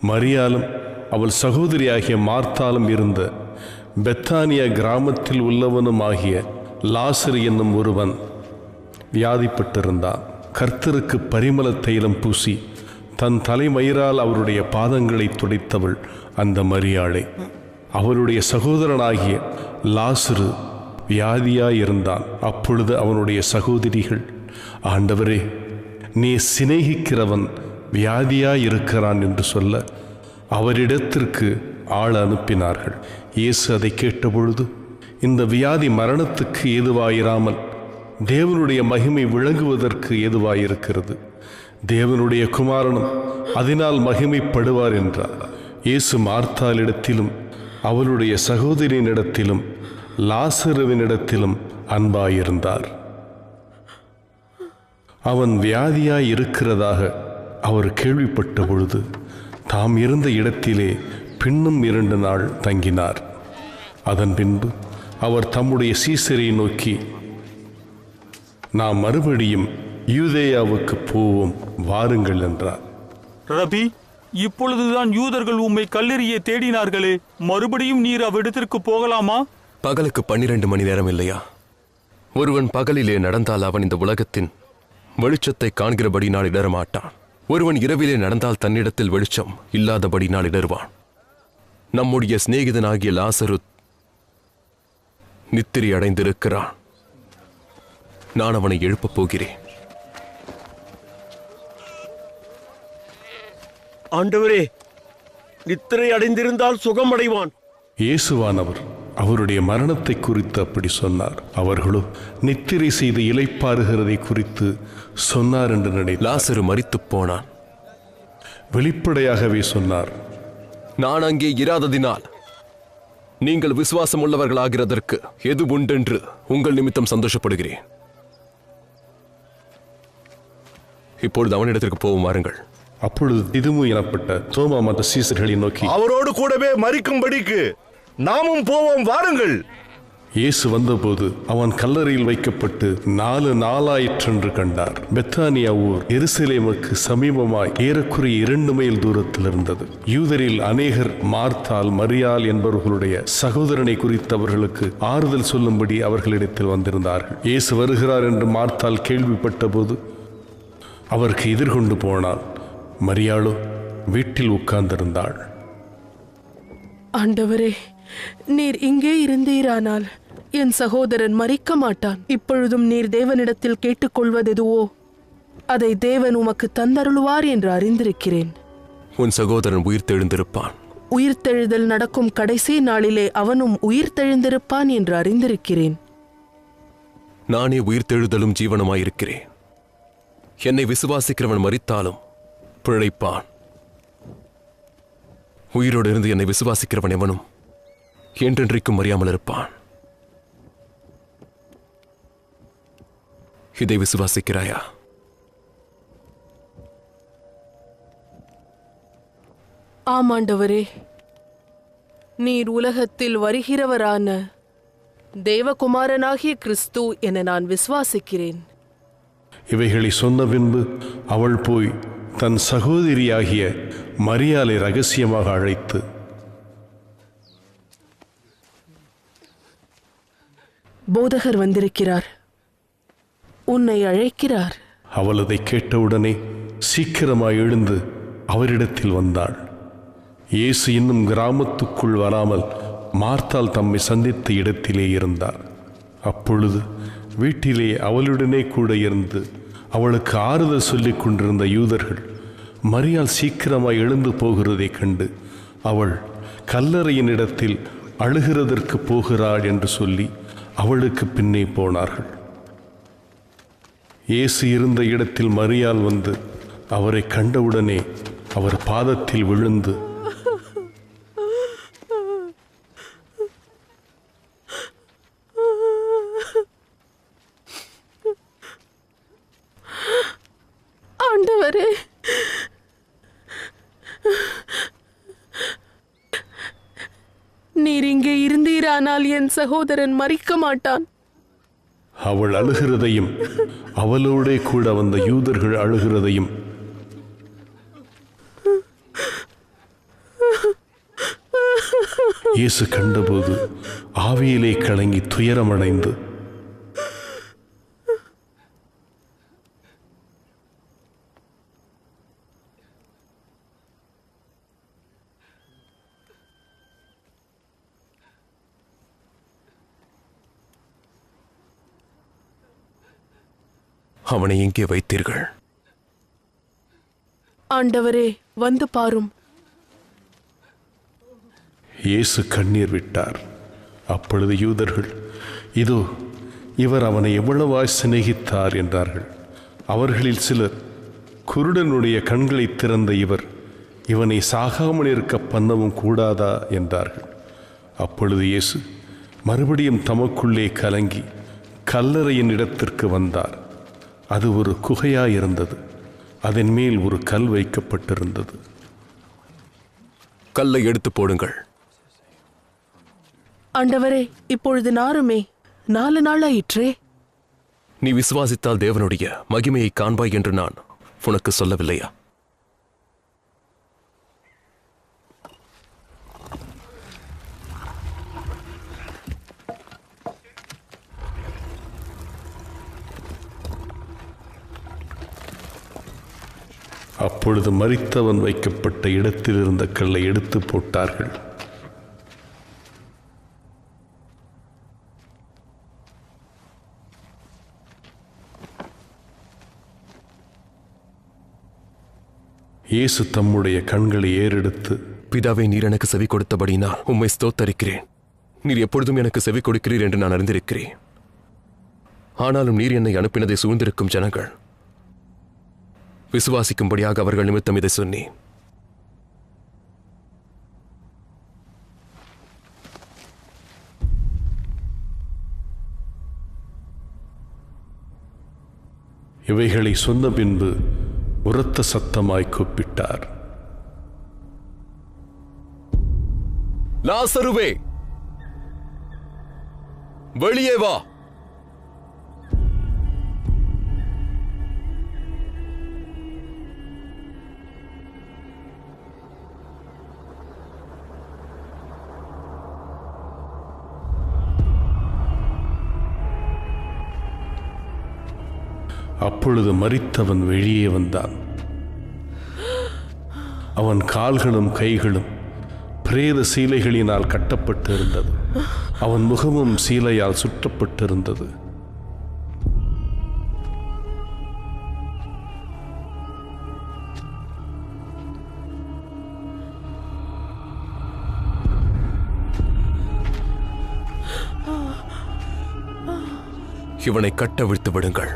மரியாளும் அவள் சகோதரியாகிய மார்த்தாலும் இருந்த பெத்தானியா கிராமத்தில் உள்ளவனுமாகிய லாசரு என்னும் ஒருவன் வியாதிப்பட்டிருந்தான். கர்த்தருக்கு பரிமள தைலம் பூசி தன் தலைமயிரால் அவருடைய பாதங்களை துடைத்தவள் அந்த மரியாளே. அவருடைய சகோதரனாகிய லாசரு வியாதியாயிருந்தான். அப்பொழுது அவனுடைய சகோதரிகள், ஆண்டவரே, நீ சிநேகிக்கிறவன் வியாதியாயிருக்கிறான் என்று சொல்ல அவரிடத்திற்கு ஆள் அனுப்பினார்கள். இயேசு அதை கேட்டபொழுது, இந்த வியாதி மரணத்துக்கு ஏதுவாயிராமல் தேவனுடைய மகிமை விளங்குவதற்கு ஏதுவாயிருக்கிறது. தேவனுடைய குமாரனும் அதனால் மகிமைப்படுவார் என்றார். இயேசு மார்த்தாளிடத்திலும் அவளுடைய சகோதரியினிடத்திலும் லாசருவினிடத்திலும் அன்பாயிருந்தார். அவன் வியாதியாய் இருக்கிறதாக அவர் கேள்விப்பட்ட பொழுது தாம் இருந்த இடத்திலே பின்னும் 2 நாள் தங்கினார். அதன் பின்பு அவர் தம்முடைய சீசரை நோக்கி, நாம் மறுபடியும் யூதேயாவுக்கு போவோம், வாருங்கள் என்றார். ரபி, இப்பொழுதுதான் யூதர்கள் உம்மை கல்லெறிய தேடினார்களே, மறுபடியும் நீர் அவ்விடத்திற்கு போகலாமா? பகலுக்கு 12 மணி நேரம் இல்லையா? ஒருவன் பகலிலே நடந்தால் அவன் இந்த உலகத்தின் வெளிச்சத்தை காண்கிறபடினால் இடரமாட்டான். ஒருவன் இரவிலே நடந்தால் தன்னிடத்தில் வெளிச்சம் இல்லாதபடினால் இடருவான். நம்முடைய சிநேகிதனாகிய லாசரு நித்திரை அடைந்திருக்கிறான். நான் அவனை எழுப்பப் போகிறேன். ஆண்டவரே, நித்திரை அடைந்திருந்தால் சுகமடைவான். இயேசுவானவர் அவருடைய மரணத்தை குறித்து அப்படி சொன்னார். அவர்களோ நித்திரை செய்து இளைப்பாறுகிறதை குறித்து சொன்னார் என்று நினைத்தார். லாசரு மரித்து போனான். வெளிப்படையாகவே சொன்னார். நான் அங்கே இராததினால் நீங்கள் விசுவாசம் உள்ளவர்களாகிறதற்கு எது உண்டென்று உங்கள் நிமித்தம் சந்தோஷப்படுகிறேன். இப்பொழுது அவனிடத்திற்கு போவோம், வாருங்கள். அப்பொழுது திதுமு எனப்பட்ட தோமா மற்ற சீசர்களை நோக்கி, அவரோடு கூடவே மரிக்கும்படிக்கு நாமும் போவோம், வாருங்கள். இயேசு வந்தபோது அவன் கல்லறையில் வைக்கப்பட்டு 4 நாளாயிற்றென்று கண்டார். பெத்தானியா ஊர் எருசலேமுக்கு சமீபமாய் ஏறக்குறைய 2 மைல் தூரத்தில் இருந்தது. யூதரில் அநேகர் மார்த்தால், மரியாள் என்பவர்களுடைய சகோதரனை குறித்து அவர்களுக்கு ஆறுதல் சொல்லும்படி அவர்களிடத்தில் வந்திருந்தார்கள். இயேசு வருகிறார் என்று மார்த்தால் கேள்விப்பட்ட போது அவருக்கு எதிர்கொண்டு போனாள். மரியாளோ வீட்டில் உட்கார்ந்திருந்தாள். ஆண்டவரே, நீர் இங்கே இருந்தீரானால் என் சகோதரன் மரிக்க மாட்டான். இப்பொழுதும் நீர் தேவனிடத்தில் கேட்டுக்கொள்வதெதுவோ அதை தேவன் உமக்கு தந்தருளுவார் என்று அறிந்திருக்கிறேன். உன் சகோதரன் உயிர்த்தெழுந்திருப்பான். உயிர்த்தெழுதல் நடக்கும் கடைசி நாளிலே அவனும் உயிர்த்தெழுந்திருப்பான் என்று அறிந்திருக்கிறேன். நானே உயிர்த்தெழுதலும் ஜீவனமாயிருக்கிறேன். என்னை விசுவாசிக்கிறவன் மரித்தாலும் பிழைப்பான். உயிரோடு இருந்து என்னை விசுவாசிக்கிறவன் எவனும் என்றென்றைக்கும் மறியாமல் இருப்பான். இதை விசுவாசிக்கிறாயா? ஆமாண்டவரே, நீர் உலகத்தில் வருகிறவரான தேவகுமாரனாகிய கிறிஸ்து என நான் விசுவாசிக்கிறேன். இவைகளை சொன்ன பின்பு அவள் போய் தன் சகோதரியாகிய மரியாளை ரகசியமாக அழைத்து, போதகர் வந்திருக்கிறார், உன்னை அழைக்கிறார். அவள் அதை கேட்டவுடனே சீக்கிரமாய் எழுந்து அவரிடத்தில் வந்தாள். இயேசு இன்னும் கிராமத்துக்குள் வராமல் மார்த்தாள் தம்மை சந்தித்த இடத்திலே இருந்தார். அப்பொழுது வீட்டிலே அவளுடனே கூட இருந்து அவளுக்கு ஆறுதல் சொல்லிக் கொண்டிருந்த யூதர்கள் மரியாள் சீக்கிரமாய் எழுந்து போகிறதைக் கண்டு அவள் கல்லறையின் இடத்தில் அழுகிறதற்கு போகிறாள் என்று சொல்லி அவளுக்கு பின்னே போனார்கள். இயேசு இருந்த இடத்தில் மரியாள் வந்து அவரை கண்டவுடனே அவர் பாதத்தில் விழுந்து, ஆண்டவரே, நீர் இங்கே இருந்தீரானால் என் சகோதரன் மரிக்க மாட்டான். அவள் அழுகிறதையும் அவளோடே கூட வந்த யூதர்கள் அழுகிறதையும் இயேசு கண்டபோது ஆவியிலே கலங்கி துயரமடைந்து, அவனை எங்கே வைத்தீர்கள்? ஆண்டவரே, வந்து பாரும். இயேசு கண்ணீர் விட்டார். அப்பொழுது யூதர்கள், இதோ இவர் அவனை எவ்வளவாய் சிநேகித்தார் என்றார்கள். அவர்களில் சிலர், குருடனுடைய கண்களை திறந்த இவனை சாகாமல் இருக்க பண்ணவும் கூடாதா என்றார்கள். அப்பொழுது இயேசு மறுபடியும் தமக்குள்ளே கலங்கி கல்லறையின் இடத்திற்கு வந்தார். அது ஒரு குகையாயிருந்தது. அதன் மேல் ஒரு கல் வைக்கப்பட்டிருந்தது. கல்லை எடுத்து போடுங்கள். ஆண்டவரே, இப்பொழுது நாருமே 4 நாளாயிற்றே. நீ விசுவாசித்தால் தேவனுடைய மகிமையை காண்பாய் என்று நான் உனக்கு சொல்லவில்லையா? அப்பொழுது மரித்தவன் வைக்கப்பட்ட இடத்தில் இருந்த கல்லை எடுத்து போட்டார்கள். இயேசு தம்முடைய கண்களை ஏறெடுத்து, பிதாவே, நீர் எனக்கு செவி கொடுத்தபடினால் உம்மை ஸ்தோத்தரிக்கிறேன். நீர் எப்பொழுதும் எனக்கு செவி கொடுக்கிறீர் என்று நான் அறிந்திருக்கிறேன். ஆனாலும் நீர் என்னை அனுப்பினதை சூழ்ந்திருக்கும் ஜனங்கள் விசுவாசிக்கும்படியாக அவர்கள் நிமித்தம் இதை சொன்னேன். இவைகளை சொன்ன பின்பு உரத்த சத்தமாய் கூப்பிட்டார், லாசருவே, வெளியே வா. அப்பொழுது மரித்தவன் வெளியே வந்தான். அவன் கால்களும் கைகளும் பிரேத சீலைகளினால் கட்டப்பட்டிருந்தது. அவன் முகமும் சீலையால் சுற்றப்பட்டிருந்தது. இவனை கட்டவிழ்த்து விடுங்கள்.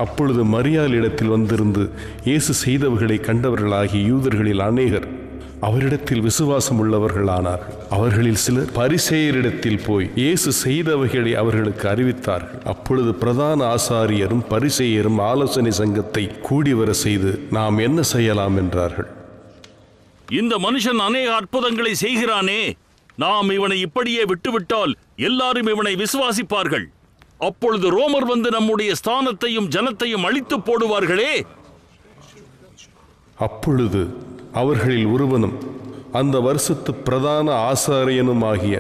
அப்பொழுது மரியாள் இடத்தில் வந்திருந்து இயேசு செய்தவர்களை கண்டவர்களாகிய யூதர்களில் அநேகர் அவரிடத்தில் விசுவாசம் உள்ளவர்களானார்கள். அவர்களில் சிலர் பரிசேயரிடத்தில் போய் இயேசு செய்தவைகளை அவர்களுக்கு அறிவித்தார்கள். அப்பொழுது பிரதான ஆசாரியரும் பரிசேயரும் ஆலோசனை சங்கத்தை கூடிவர செய்து, நாம் என்ன செய்யலாம் என்றார்கள். இந்த மனுஷன் அநேக அற்புதங்களை செய்கிறானே, நாம் இவனை இப்படியே விட்டுவிட்டால் எல்லாரும் இவனை விசுவாசிப்பார்கள். அப்பொழுது ரோமர் வந்து நம்முடைய ஸ்தானத்தையும் ஜனத்தையும் அழித்து போடுவார்களே. அப்பொழுது அவர்களில் ஒருவனும் அந்த வருஷத்து பிரதான ஆசாரியனும் ஆகிய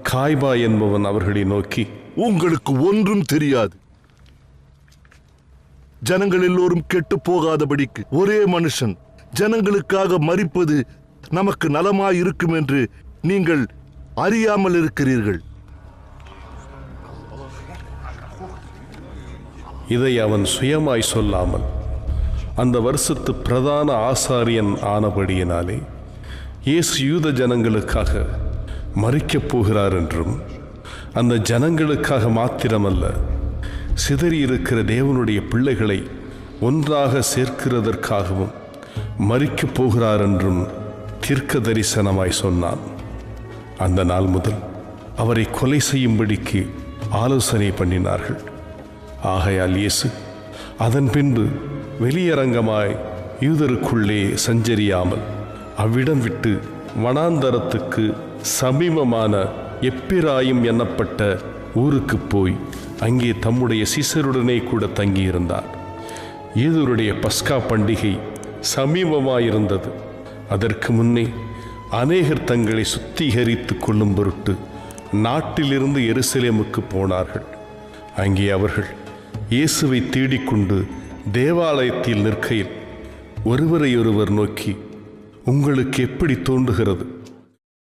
காய்பா என்பவன் அவர்களை நோக்கி, உங்களுக்கு ஒன்றும் தெரியாது. ஜனங்கள் எல்லோரும் கெட்டு போகாதபடிக்கு ஒரே மனுஷன் ஜனங்களுக்காக மரிப்பது நமக்கு நலமாயிருக்கும் என்று நீங்கள் அறியாமல் இருக்கிறீர்கள். இதை அவன் சுயமாய் சொல்லாமல் அந்த வருஷத்து பிரதான ஆசாரியன் ஆனபடியினாலே இயேசு யூத ஜனங்களுக்காக மரிக்கப் போகிறார் என்றும், அந்த ஜனங்களுக்காக மாத்திரமல்ல, சிதறியிருக்கிற தேவனுடைய பிள்ளைகளை ஒன்றாக சேர்க்கிறதற்காகவும் மரிக்கப் போகிறார் என்றும் தீர்க்க தரிசனமாய் சொன்னான். அந்த நாள் முதல் அவரை கொலை செய்யும்படிக்கு ஆலோசனை பண்ணினார்கள். ஆகையால் இயேசு அதன் பின்பு வெளியரங்கமாய் யூதருக்குள்ளே சஞ்சரியாமல் அவ்விடம் விட்டு வனாந்தரத்துக்கு சமீபமான எப்பிராயிம் என்னப்பட்ட ஊருக்கு போய் அங்கே தம்முடைய சீசருடனே கூட தங்கியிருந்தார். யூதருடைய பஸ்கா பண்டிகை சமீபமாயிருந்தது. அதற்கு முன்னே அநேகர் தங்களை சுத்திகரித்துக் கொள்ளும் பொருட்டு நாட்டிலிருந்து எருசலேமுக்கு போனார்கள். அங்கே அவர்கள் இயேசுவை தேடிக்கொண்டு தேவாலயத்தில் நிற்கையில் ஒருவரையொருவர் நோக்கி, உங்களுக்கு எப்படி தோன்றுகிறது?